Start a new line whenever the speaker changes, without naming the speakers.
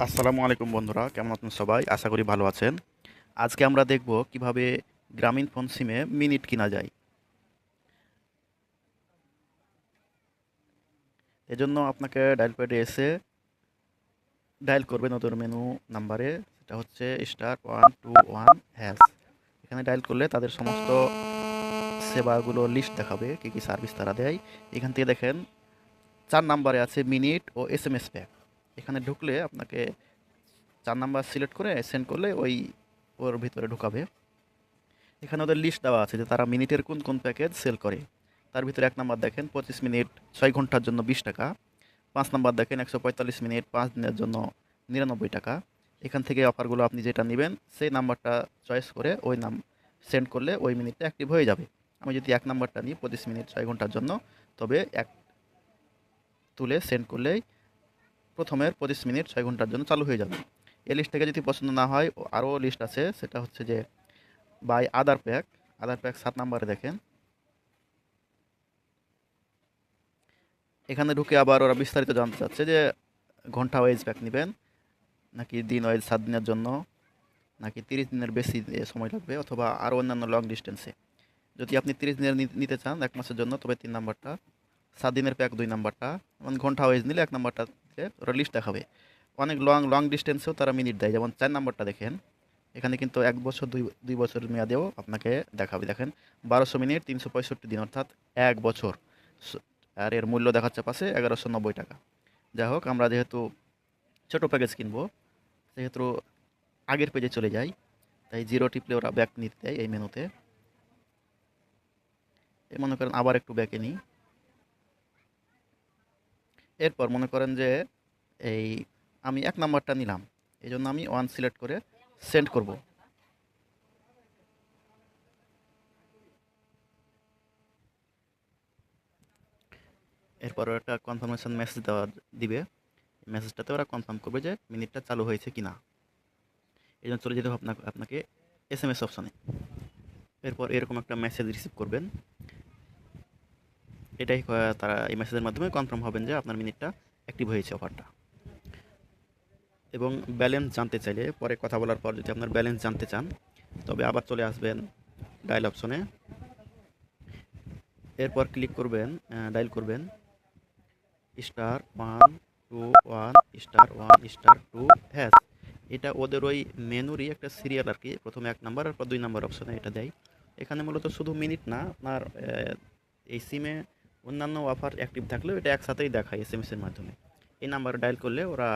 আসসালামু আলাইকুম বন্ধুরা, কেমন আছেন সবাই? আশা করি ভালো আছেন। আজকে আমরা দেখব কিভাবে গ্রামীণ ফোন সিমে মিনিট কিনা যায়। এজন্য আপনাকে ডায়াল প্যাডে এসে ডায়াল করবেন ওদের মেনু নাম্বারে, সেটা হচ্ছে *121#। এখানে ডায়াল করলে তাদের সমস্ত সেবাগুলো লিস্ট দেখাবে, কী কী সার্ভিস তারা দেয়। এখান থেকে দেখেন 4 নাম্বারে আছে মিনিট ও এসএমএস প্যাক। এখানে ঢুকলে আপনাকে 4 নাম্বার সিলেক্ট করে সেন্ড করলে ওর ভিতরে ঢুকাবে। এখানে ওদের লিস্ট দেওয়া আছে যে তারা মিনিটের কোন কোন প্যাকেজ সেল করে। তার ভিতরে 1 নাম্বার দেখেন 25 মিনিট 6 ঘন্টার জন্য 20 টাকা। 5 নাম্বার দেখেন 145 মিনিট 5 দিনের জন্য 99 টাকা। এখান থেকে অফারগুলো আপনি যেটা নেবেন সেই নাম্বারটা চয়েস করে ওই নাম সেন্ড করলে ওই মিনিটটা অ্যাক্টিভ হয়ে যাবে। আমি যদি 1 নাম্বারটা নিই 25 মিনিট 6 ঘন্টার জন্য, তবে এক তুলে সেন্ড করলেই প্রথমের 25 মিনিট 6 ঘন্টার জন্য চালু হয়ে যাবে। এই লিস্ট থেকে যদি পছন্দ না হয় আরও লিস্ট আছে, সেটা হচ্ছে যে বাই আদার প্যাক 7 নাম্বারে দেখেন। এখানে ঢুকে আবার ওরা বিস্তারিত জানতে চাচ্ছে যে ঘন্টা ওয়াইজ প্যাক নেবেন নাকি দিন ওয়াইজ 7 দিনের জন্য, নাকি 30 দিনের বেশি সময় লাগবে, অথবা আরও অন্যান্য লং ডিস্টেন্সে। যদি আপনি 30 দিনের নিতে চান 1 মাসের জন্য, তবে 3 নাম্বারটা, 7 দিনের প্যাক 2 নাম্বারটা, এবং ঘন্টা ওয়াইজ নিলে 1 নাম্বারটা ওরা লিস্ট দেখাবে। অনেক লং লং ডিস্টেন্সেও তারা মিনিট দেয়, যেমন 4 নাম্বারটা দেখেন। এখানে কিন্তু 1 বছর 2 বছরের মেয়াদেও আপনাকে দেখাবে। দেখেন 1200 মিনিট 365 দিন, অর্থাৎ 1 বছর। আর এর মূল্য দেখাচ্ছে পাশে 1190 টাকা। যাই হোক, আমরা যেহেতু ছোট প্যাকেজ কিনবো, সেহেতু আগের পেজে চলে যাই। তাই জিরো টিপলে ওরা ব্যাক নিতে দেয় এই মেনুতে। এই মনে করেন আবার একটু ব্যাকে নিই। এরপর মনে করেন যে এই আমি 1 নাম্বারটা নিলাম, এই জন্য আমি 1 সিলেক্ট করে সেন্ড করব। এরপর ওরা একটা কনফার্মেশন মেসেজ দিবে। মেসেজটাতে ওরা কনফার্ম করবে যে মিনিটটা চালু হয়েছে কিনা। এই জন্য চলে যেতে হবে আপনাকে এসএমএস অপশনে। এরপর এরকম একটা মেসেজ রিসিভ করবেন। এটাই তারা এই মেসেজের মাধ্যমে কনফার্ম হবেন যে আপনার মিনিটটা অ্যাক্টিভ হয়েছে, অফারটা। এবং ব্যালেন্স জানতে চাইলে, পরে কথা বলার পর যদি আপনার ব্যালেন্স জানতে চান, তবে আবার চলে আসবেন ডায়াল অপশনে। এরপর ক্লিক করবেন, ডায়াল করবেন *121*1*2#। এটা ওদের ওই মেনুরই একটা সিরিয়াল আর কি। প্রথমে 1 নাম্বার, আর পর 2 নাম্বার অপশনে এটা দেয়। এখানে মূলত শুধু মিনিট না, আপনার এই সিমে অন্যান্য অফার অ্যাক্টিভ থাকলেও এটা একসাথেই দেখায় এসএমএস এর মাধ্যমে। এই নাম্বারে ডায়াল করলে ওরা